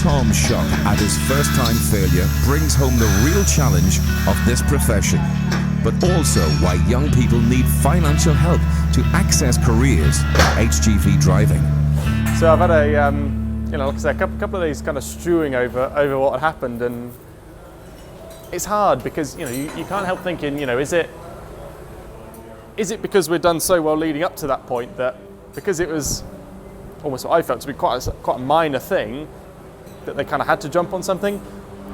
Tom's shock at his first-time failure brings home the real challenge of this profession, but also why young people need financial help to access careers in HGV driving. So I've had a, like I said, a couple of days kind of stewing over what had happened, and it's hard because you can't help thinking, is it because we'd done so well leading up to that point that because it was almost what I felt to be quite a minor thing that they kind of had to jump on something.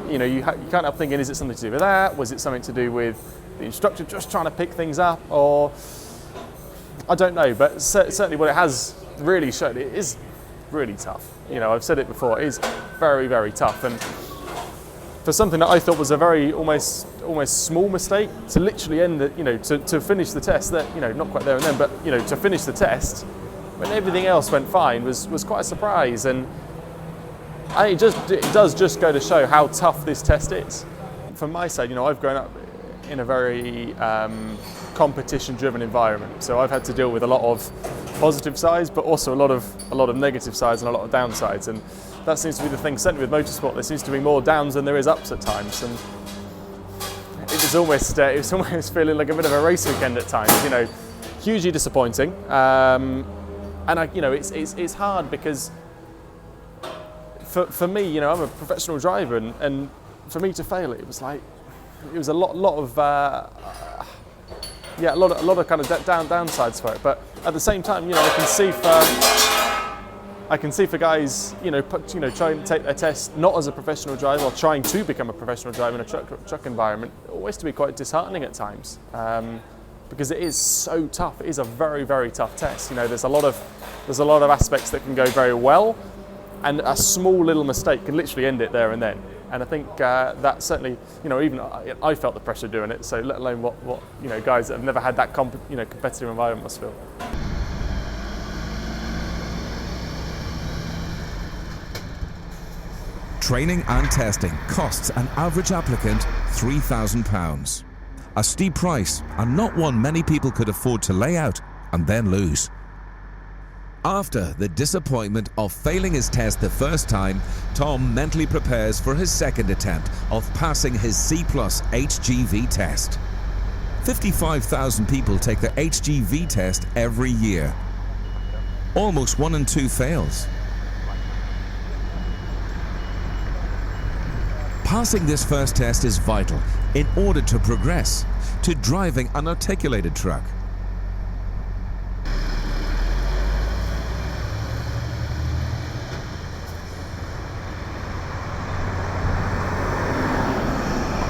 You can't help thinking, is it something to do with that? Was it something to do with the instructor just trying to pick things up? Or I don't know, but certainly what it has really showed, it is really tough. I've said it before, it is very, very tough. And for something that I thought was a very almost small mistake to literally end it, to finish the test, that not quite there and then, but to finish the test when everything else went fine was quite a surprise. And it does just go to show how tough this test is. From my side, I've grown up in a very competition-driven environment, so I've had to deal with a lot of positive sides, but also a lot of negative sides and a lot of downsides. And that seems to be the thing. Certainly with motorsport, there seems to be more downs than there is ups at times. And it was almost feeling like a bit of a race weekend at times. Hugely disappointing. And it's hard because for me, I'm a professional driver, and for me to fail it was a lot of kind of downsides for it. But at the same time, I can see for guys, trying to take their test not as a professional driver or trying to become a professional driver in a truck environment, always to be quite disheartening at times, because it is so tough. It is a very, very tough test. There's a lot of aspects that can go very well, and a small little mistake can literally end it there and then. And I think that certainly, even I felt the pressure doing it. So let alone what guys that have never had that competitive environment must feel. Training and testing costs an average applicant £3,000. A steep price, and not one many people could afford to lay out and then lose. After the disappointment of failing his test the first time, Tom mentally prepares for his second attempt of passing his C+ HGV test. 55,000 people take the HGV test every year. Almost 1 in 2 fails. Passing this first test is vital in order to progress to driving an articulated truck.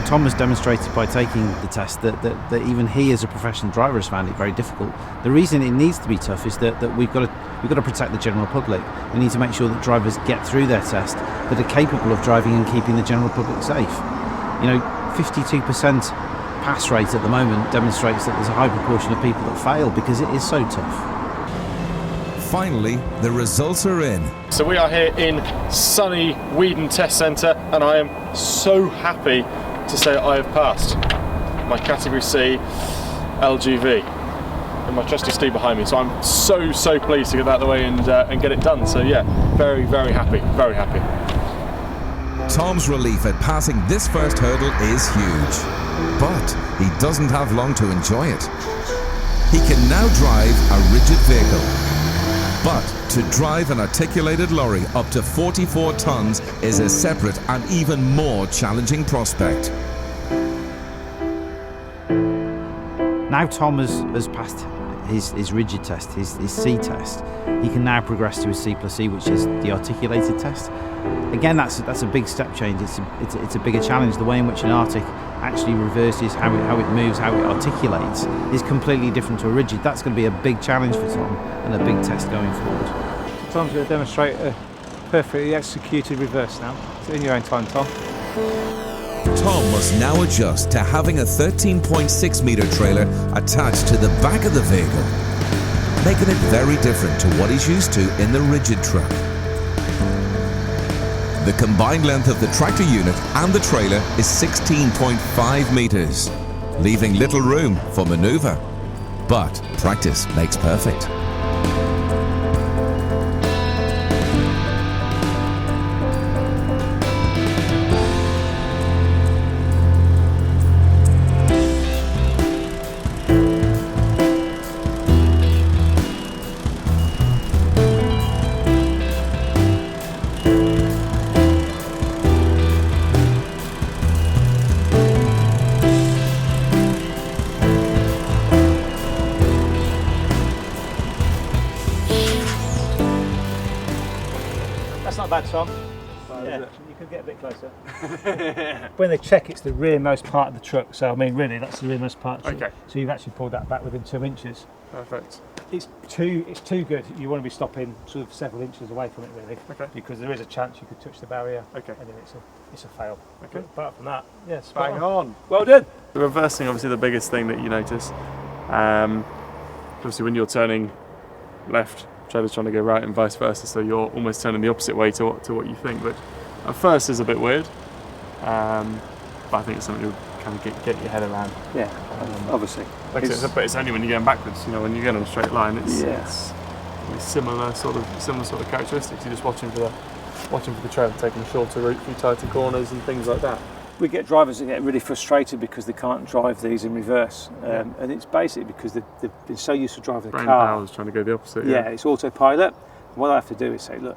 Tom has demonstrated by taking the test that even he as a professional driver has found it very difficult. The reason it needs to be tough is that we've got to protect the general public. We need to make sure that drivers get through their test that are capable of driving and keeping the general public safe. 52% pass rate at the moment demonstrates that there's a high proportion of people that fail because it is so tough. Finally, the results are in. So we are here in sunny Weedon Test Centre, and I am so happy to say I have passed my Category C LGV and my trusty Steve behind me. So I'm so pleased to get that out of the way and get it done. So yeah, very, very happy, very happy. Tom's relief at passing this first hurdle is huge, but he doesn't have long to enjoy it. He can now drive a rigid vehicle, but to drive an articulated lorry up to 44 tons is a separate and even more challenging prospect. Now Tom has passed his rigid test, his C test. He can now progress to his C+E, which is the articulated test. Again, that's a big step change. It's a bigger challenge. The way in which an Arctic actually reverses how it moves, how it articulates, is completely different to a rigid. That's going to be a big challenge for Tom and a big test going forward. Tom's going to demonstrate a perfectly executed reverse now. It's in your own time, Tom. Tom must now adjust to having a 13.6 metre trailer attached to the back of the vehicle, making it very different to what he's used to in the rigid truck. The combined length of the tractor unit and the trailer is 16.5 metres, leaving little room for manoeuvre. But practice makes perfect. not bad, Tom. Yeah, you could get a bit closer. When they check, it's the rearmost part of the truck. So I mean, really, that's the rearmost part of the truck. Okay. So you've actually pulled that back within 2 inches. Perfect. It's too good. You want to be stopping sort of several inches away from it, really. Okay. Because there is a chance you could touch the barrier. Okay. And then it's a fail. Okay. But apart from that, yeah, Bang on. Well done. The reversing, obviously, the biggest thing that you notice. Obviously, when you're turning left, Trailer's trying to go right, and vice versa. So you're almost turning the opposite way to what you think. But at first, is a bit weird. But I think it's something you kind of get your head around. Yeah, obviously. Like but it's only when you're going backwards. You know, when you're going on a straight line, it's similar sort of characteristics. You're just watching for the trailer, taking a shorter route through tighter corners and things like that. We get drivers that get really frustrated because they can't drive these in reverse, and it's basically because they've been so used to driving the Brain car. power's trying to go the opposite. Yeah, it's autopilot. What I have to do is say, look,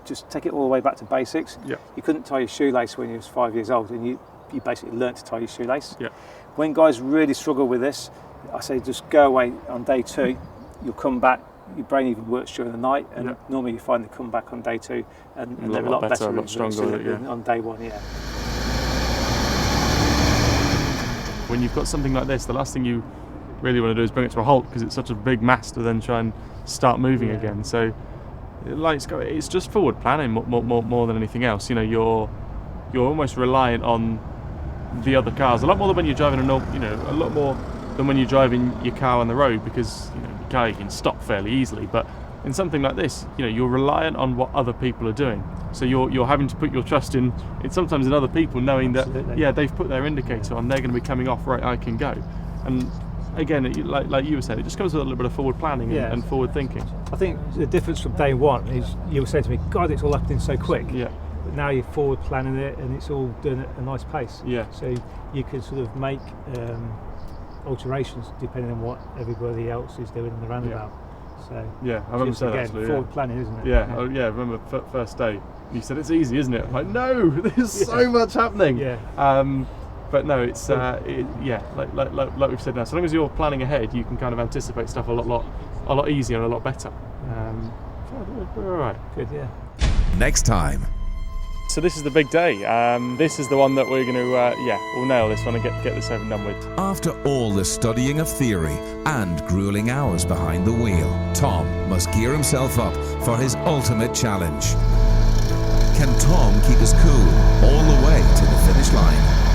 just take it all the way back to basics. Yeah. You couldn't tie your shoelace when you was 5 years old, and you basically learnt to tie your shoelace. Yeah. When guys really struggle with this, I say just go away on day 2. You'll come back. Your brain even works during the night, and normally you find they come back on day 2, and they're a lot better, a lot stronger than on day 1. Yeah. When you've got something like this, the last thing you really want to do is bring it to a halt because it's such a big mass to then try and start moving again. So, it's just forward planning more than anything else. You know, you're almost reliant on the other cars a lot more than when you're driving a lot more than when you're driving your car on the road, because your car you can stop fairly easily. But in something like this, you're reliant on what other people are doing. So you're having to put your trust in sometimes in other people, knowing that they've put their indicator on, they're going to be coming off, right, I can go. And again, like you were saying, it just comes with a little bit of forward planning and forward thinking. I think the difference from day 1 is you were saying to me, God, it's all happening so quick. Yeah. But now you're forward planning it, and it's all done at a nice pace. Yeah. So you can sort of make alterations depending on what everybody else is doing in the roundabout. So yeah, I remember saying that actually. Forward planning, isn't it? Yeah. Oh yeah. I remember first day. You said it's easy, isn't it? I'm like, no, there's so much happening. Yeah. But no, it's like we've said now. So long as you're planning ahead, you can kind of anticipate stuff a lot easier and a lot better. We're all right. Good. Yeah. Next time. So this is the big day. This is the one that we're going to, we'll nail this one and get this over and done with. After all the studying of theory and grueling hours behind the wheel, Tom must gear himself up for his ultimate challenge. Can Tom keep his cool all the way to the finish line?